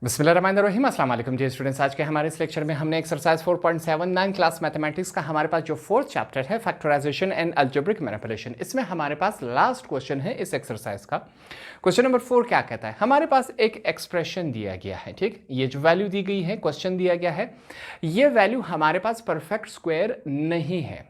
बिस्मिल्लाहिर्रहमानिर्रहीम। अस्सलाम वालेकुम जी स्टूडेंट्स। आज के हमारे इस लेक्चर में हमने एक्सरसाइज 4.79 क्लास मैथमेटिक्स का हमारे पास जो फोर्थ चैप्टर है फैक्टराइजेशन एंड अलजेब्रिक मैनिपुलेशन, इसमें हमारे पास लास्ट क्वेश्चन है इस एक्सरसाइज का। क्वेश्चन नंबर 4 क्या कहता है? हमारे पास एक एक्सप्रेशन दिया गया है, ठीक, ये जो वैल्यू दी गई है, क्वेश्चन दिया गया है, ये वैल्यू हमारे पास परफेक्ट स्क्वायर नहीं है।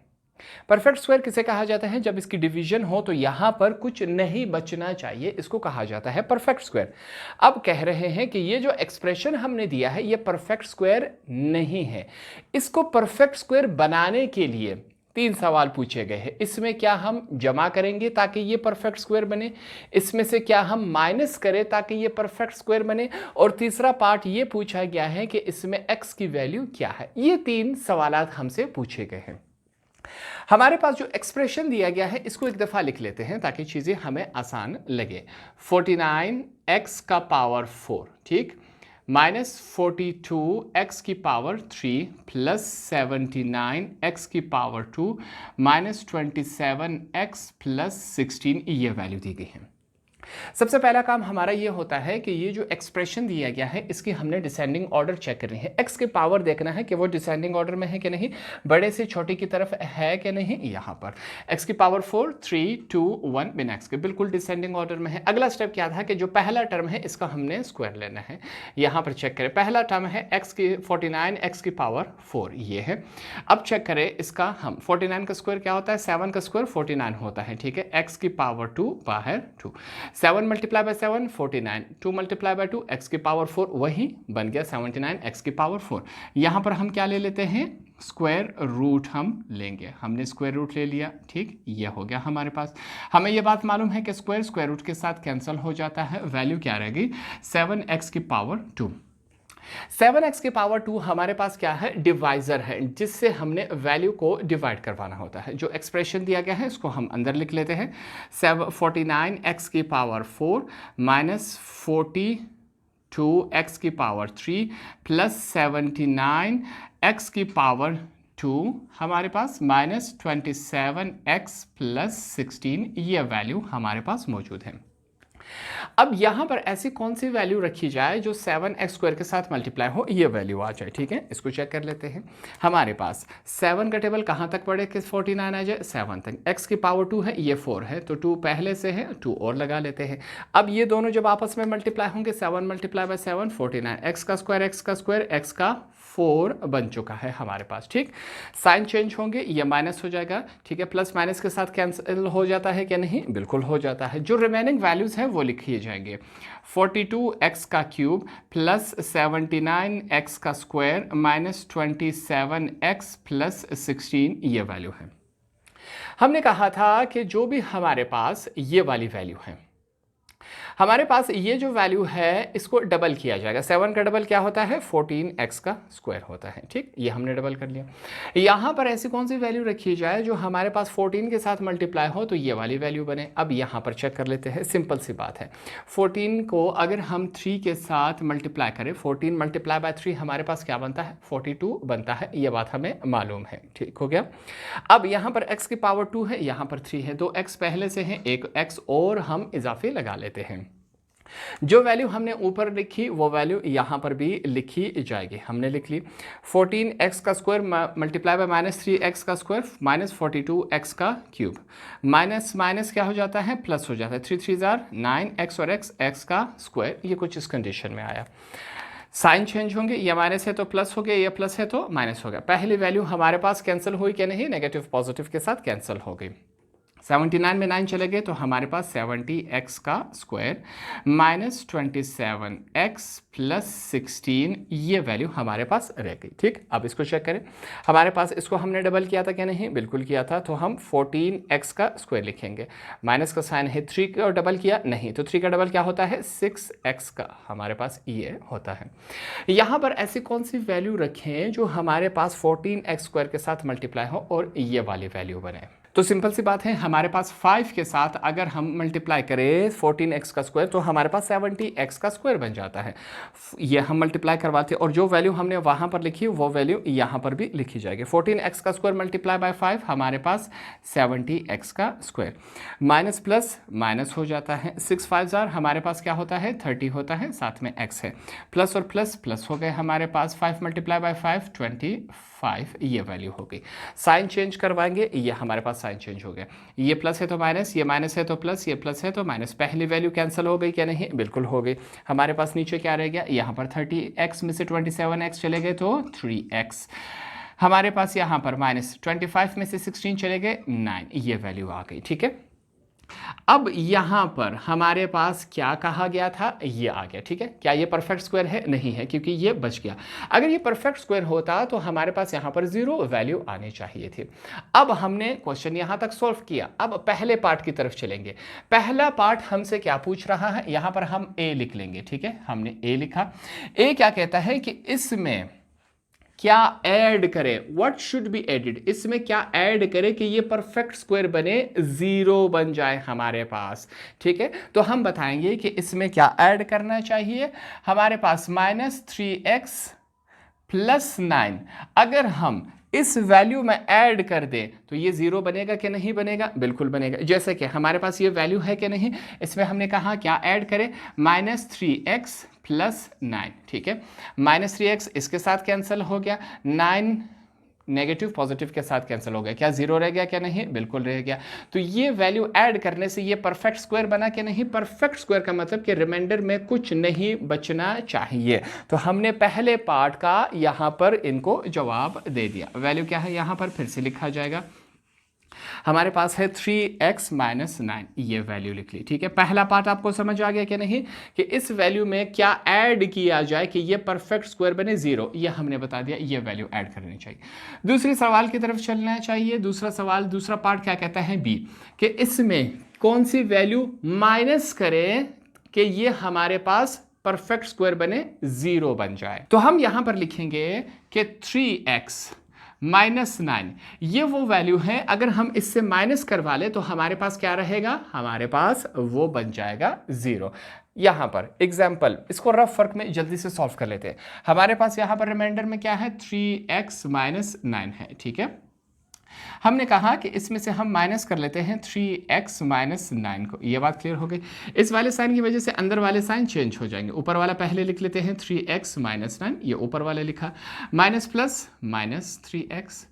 परफेक्ट स्क्वायर किसे कहा जाता है? जब इसकी डिवीजन हो तो यहां पर कुछ नहीं बचना चाहिए, इसको कहा जाता है परफेक्ट स्क्वायर। अब कह रहे हैं कि ये जो एक्सप्रेशन हमने दिया है ये परफेक्ट स्क्वायर नहीं है। इसको परफेक्ट स्क्वायर बनाने के लिए 3 सवाल पूछे गए हैं। इसमें क्या हम जमा करेंगे ताकि ये परफेक्ट स्क्वायर बने, इसमें से क्या हम माइनस करें ताकि ये परफेक्ट स्क्वायर बने, और तीसरा पार्ट ये पूछा गया है कि इसमें x की वैल्यू क्या है। ये 3 सवालात हमसे पूछे गए हैं। हमारे पास जो एक्सप्रेशन दिया गया है इसको एक दफ़ा लिख लेते हैं ताकि चीज़ें हमें आसान लगे। 49x का पावर 4, ठीक, माइनस 42x की पावर 3 प्लस 79x की पावर 2 माइनस 27x प्लस 16, ये वैल्यू दी गई है। सबसे पहला काम हमारा ये होता है कि ये जो एक्सप्रेशन दिया गया है इसकी हमने डिसेंडिंग ऑर्डर चेक करनी है। x के पावर देखना है कि वो डिसेंडिंग ऑर्डर में है कि नहीं, बड़े से छोटे की तरफ है कि नहीं। यहाँ पर x की पावर 4 3 2 1 बिना x के बिल्कुल डिसेंडिंग ऑर्डर में है। अगला स्टेप क्या था कि जो पहला टर्म है इसका हमने स्क्वायर लेना है। यहाँ पर चेक करें, पहला टर्म है x की 49 x की पावर 4, ये है। अब चेक करें इसका, हम 49 का स्क्वायर क्या होता है? 7 का स्क्वायर 49 होता है, ठीक है। x की पावर 2 बाहर 2, 7 multiply by 7 49, 2 multiply by 2 x की पावर 4, वही बन गया 79 x की पावर 4। यहाँ पर हम क्या ले लेते हैं? स्क्वायर रूट हम लेंगे। हमने स्क्वायर रूट ले लिया, ठीक, ये हो गया हमारे पास। हमें ये बात मालूम है कि स्क्वायर रूट के साथ कैंसिल हो जाता है। वैल्यू क्या रहेगी? 7x की पावर 2। 7x की पावर 2 हमारे पास क्या है? डिवाइजर है, जिससे हमने वैल्यू को डिवाइड करवाना होता है। जो एक्सप्रेशन दिया गया है इसको हम अंदर लिख लेते हैं। 49x की पावर 4 माइनस 42x की पावर 3 प्लस 79x की पावर 2 हमारे पास माइनस 27x प्लस 16, ये वैल्यू हमारे पास मौजूद है। अब यहां पर ऐसी कौन सी वैल्यू रखी जाए जो 7x स्क्वायर के साथ मल्टीप्लाई हो, ये वैल्यू आ जाए, ठीक है। इसको चेक कर लेते हैं। हमारे पास 7 का टेबल कहां तक पड़े कि 49 आ जाए? 7 तक। x की पावर 2 है, ये 4 है, तो 2 पहले से है, 2 और लगा लेते हैं। अब ये दोनों जब आपस में मल्टीप्लाई होंगे, 7 मल्टीप्लाई बाय 7 49, x का स्क्वायर x का 4 बन चुका है हमारे पास, ठीक। साइन चेंज होंगे, ये माइनस हो जाएगा, ठीक है। प्लस माइनस के साथ कैंसिल हो जाता है कि नहीं? बिल्कुल हो जाता है। जो रिमेनिंग वैल्यूज हैं वो लिखिए जाएंगे। 42x का क्यूब प्लस 79x का स्क्वायर माइनस 27x प्लस 16, ये वैल्यू है। हमने कहा था कि जो भी हमारे पास ये वाली वैल्यू है, हमारे पास ये जो वैल्यू है इसको डबल किया जाएगा। 7 का डबल क्या होता है? 14x का स्क्वायर होता है, ठीक, ये हमने डबल कर लिया। यहाँ पर ऐसी कौन सी वैल्यू रखी जाए जो हमारे पास 14 के साथ मल्टीप्लाई हो तो ये वाली वैल्यू बने। अब यहाँ पर चेक कर लेते हैं, सिंपल सी बात है। 14 को अगर हम 3 के साथ मल्टीप्लाई करें, 14 मल्टीप्लाई बाय 3 हमारे पास क्या बनता है? 42 बनता है, ये बात हमें मालूम है, ठीक हो गया। अब यहाँ पर x की पावर 2 है, यहाँ पर 3 है, 2 x पहले से है, एक x और हम इजाफे लगा लेते हैं। जो वैल्यू हमने ऊपर लिखी वो वैल्यू यहाँ पर भी लिखी जाएगी। हमने लिख ली 14x का square multiply by minus 3x का स्क्वायर माइनस 42x का क्यूब, माइनस माइनस क्या हो जाता है? प्लस हो जाता है। 3 3 जार 9x और x का स्क्वायर, ये कुछ इस कंडीशन में आया। साइन चेंज होंगे, ये माइनस है तो प्लस हो गया, ये प्लस है तो माइनस हो गया। पहली वैल्यू हमारे पास कैंसिल हुई कि नहीं? नेगेटिव पॉजिटिव के साथ कैंसिल हो गई। 79 में 9 चले गए तो हमारे पास 70x का स्क्वायर माइनस 27x प्लस 16, ये वैल्यू हमारे पास रह गई, ठीक। अब इसको चेक करें, हमारे पास इसको हमने डबल किया था क्या नहीं? बिल्कुल किया था, तो हम 14x का स्क्वायर लिखेंगे। माइनस का साइन है, 3 का डबल किया नहीं, तो 3 का डबल क्या होता है? 6x का हमारे पास ये होता है। यहाँ पर ऐसी कौन सी वैल्यू रखें जो हमारे पास 14x स्क्वायर के साथ मल्टीप्लाई हो और ये वाली वैल्यू बने? तो सिंपल सी बात है, हमारे पास 5 के साथ अगर हम मल्टीप्लाई करें 14x का स्क्वायर तो हमारे पास 70x का स्क्वायर बन जाता है। ये हम मल्टीप्लाई करवाते हैं और जो वैल्यू हमने वहाँ पर लिखी वो वैल्यू यहाँ पर भी लिखी जाएगी। 14x का स्क्वायर मल्टीप्लाई बाय 5 हमारे पास 70x का स्क्वायर, माइनस प्लस माइनस हो जाता है, 6 5 हमारे पास क्या होता है 30 होता है, साथ में x है, प्लस और प्लस प्लस हो गए हमारे पास, 5 मल्टीप्लाई बाय 5 25, ये वैल्यू हो गई। साइन चेंज करवाएंगे, ये हमारे पास साइन चेंज हो गया, ये प्लस है तो माइनस, ये माइनस है तो प्लस, ये प्लस है तो माइनस, पहली वैल्यू कैंसिल हो गई क्या नहीं, बिल्कुल हो गई। हमारे पास नीचे क्या रह गया, यहाँ पर 30x में से 27x चले गए तो 3x, हमारे पास यहाँ पर माइनस 25 में से 16 चले गए 9, ये वैल्यू आ गई। ठीक है, अब यहाँ पर हमारे पास क्या कहा गया था, ये आ गया। ठीक है, क्या ये परफेक्ट स्क्वायर है, नहीं है क्योंकि ये बच गया। अगर ये परफेक्ट स्क्वायर होता तो हमारे पास यहाँ पर 0 वैल्यू आनी चाहिए थी। अब हमने क्वेश्चन यहाँ तक सॉल्व किया, अब पहले पार्ट की तरफ चलेंगे। पहला पार्ट हमसे क्या पूछ रहा है, यहाँ पर हम a लिख लेंगे। ठीक है, हमने a लिखा। a क्या कहता है कि इसमें क्या ऐड करें, व्हाट शुड बी एडेड, इसमें क्या ऐड करें कि ये परफेक्ट स्क्वायर बने, 0 बन जाए हमारे पास। ठीक है, तो हम बताएंगे कि इसमें क्या ऐड करना चाहिए। हमारे पास -3x + 9, अगर हम इस वैल्यू में ऐड कर दें तो ये 0 बनेगा कि नहीं बनेगा, बिल्कुल बनेगा। जैसे कि हमारे पास ये वैल्यू है कि नहीं, इसमें हमने कहा क्या ऐड करें, -3x + 9। ठीक है, -3x इसके साथ कैंसिल हो गया, 9 नेगेटिव पॉजिटिव के साथ कैंसिल हो गया, क्या 0 रह गया क्या नहीं, बिल्कुल रह गया। तो ये वैल्यू ऐड करने से ये परफेक्ट स्क्वायर बना कि नहीं, परफेक्ट स्क्वायर का मतलब कि रिमाइंडर में कुछ नहीं बचना चाहिए। तो हमने पहले पार्ट का यहाँ पर इनको जवाब दे दिया। वैल्यू क्या है यहाँ पर फिर से लिखा जाएगा, हमारे पास है 3x - 9, ये वैल्यू लिख ली। ठीक है, पहला पार्ट आपको समझ आ गया कि नहीं, कि इस वैल्यू में क्या ऐड किया जाए कि ये परफेक्ट स्क्वायर बने 0, ये हमने बता दिया, ये वैल्यू ऐड करनी चाहिए। दूसरे सवाल की तरफ चलना चाहिए। दूसरा सवाल, दूसरा पार्ट क्या कहता है b, कि इसमें कौन सी वैल्यू माइनस करें कि ये हमारे पास परफेक्ट स्क्वायर बने, 0 बन जाए। तो हम यहां पर लिखेंगे कि 3x -9, ये वो वैल्यू है, अगर हम इससे माइनस करवा ले तो हमारे पास क्या रहेगा, हमारे पास वो बन जाएगा 0। यहां पर एग्जाम्पल, इसको रफ फर्क में जल्दी से सॉल्व कर लेते हैं। हमारे पास यहां पर रिमाइंडर में क्या है, 3x - 9 है। ठीक है, हमने कहा कि इसमें से हम माइनस कर लेते हैं 3x - 9 को, ये बात क्लियर हो गई। इस वाले साइन की वजह से अंदर वाले साइन चेंज हो जाएंगे, ऊपर वाला पहले लिख लेते हैं 3x - 9, ये ऊपर वाले लिखा, minus plus -3x,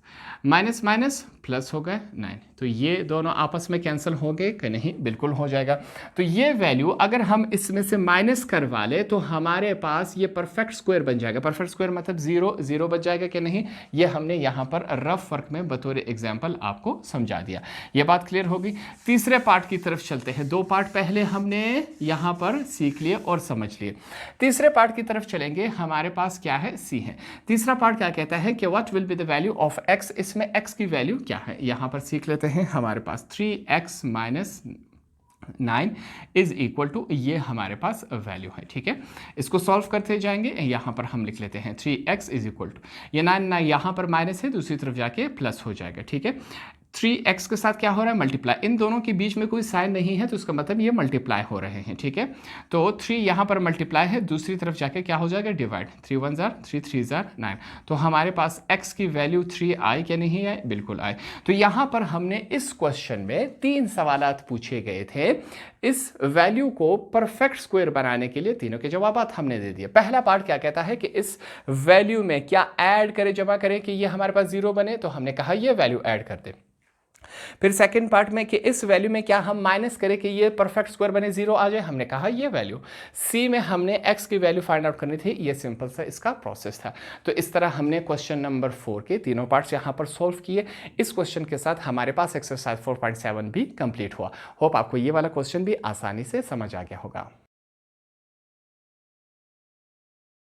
minus minus plus हो गए 9, तो ये दोनों आपस में कैंसिल हो गए कि नहीं, बिल्कुल हो जाएगा। तो ये वैल्यू अगर हम इसमें से माइनस करवा ले तो हमारे पास ये परफेक्ट स्क्वायर बन जाएगा। परफेक्ट स्क्वायर मतलब 0 बच जाएगा कि नहीं, ये हमने यहाँ पर रफ वर्क में बतौर एग्जाम्पल आपको समझा दिया। ये बात क्लियर होगी। तीसरे पार्ट की तरफ चलते हैं। 2 पार्ट पहले हमने यहाँ पर सीख लिए और समझ लिए, तीसरे पार्ट की तरफ चलेंगे। हमारे पास क्या है, सी है। तीसरा पार्ट क्या कहता है कि what will be the value of x, इसमें x की वैल्यू क्या है, यहाँ पर सीख लेते हैं। हमारे पास 3x - 9 इज इक्वल टू, ये हमारे पास वैल्यू है। ठीक है, इसको सॉल्व करते जाएंगे। यहाँ पर हम लिख लेते हैं 3x इज इक्वल टू, ये 9 यहाँ पर माइनस है, दूसरी तरफ जाके प्लस हो जाएगा। ठीक है, 3x के साथ क्या हो रहा है, मल्टीप्लाई, इन दोनों के बीच में कोई साइन नहीं है तो इसका मतलब ये मल्टीप्लाई हो रहे हैं। ठीक है, तो 3 यहाँ पर मल्टीप्लाई है, दूसरी तरफ जाके क्या हो जाएगा, डिवाइड, 3 1 जार 3 3 जार 9, तो हमारे पास x की वैल्यू 3 आई क्या नहीं है, बिल्कुल आए। तो यहाँ पर हमने इस क्वेश्चन में 3 सवालात पूछे गए थे, इस वैल्यू को परफेक्ट स्क्वायर बनाने के लिए तीनों के जवाबात हमने दे दिए। पहला पार्ट क्या कहता है कि इस वैल्यू में क्या ऐड करें, जमा करें कि ये हमारे पास 0 बने, तो हमने कहा ये वैल्यू ऐड कर दे। फिर सेकंड पार्ट में कि इस वैल्यू में क्या हम माइनस करें कि ये परफेक्ट स्क्वायर बने, 0 आ जाए, हमने कहा ये वैल्यू। सी में हमने x की वैल्यू फाइंड आउट करनी थी, ये सिंपल सा इसका प्रोसेस था। तो इस तरह हमने क्वेश्चन नंबर 4 के तीनों पार्ट्स यहाँ पर सॉल्व किए। इस क्वेश्चन के साथ हमारे पास एक्सरसाइज 4.7 भी कंप्लीट हुआ। होप आपको ये वाला क्वेश्चन भी आसानी से समझ आ गया होगा।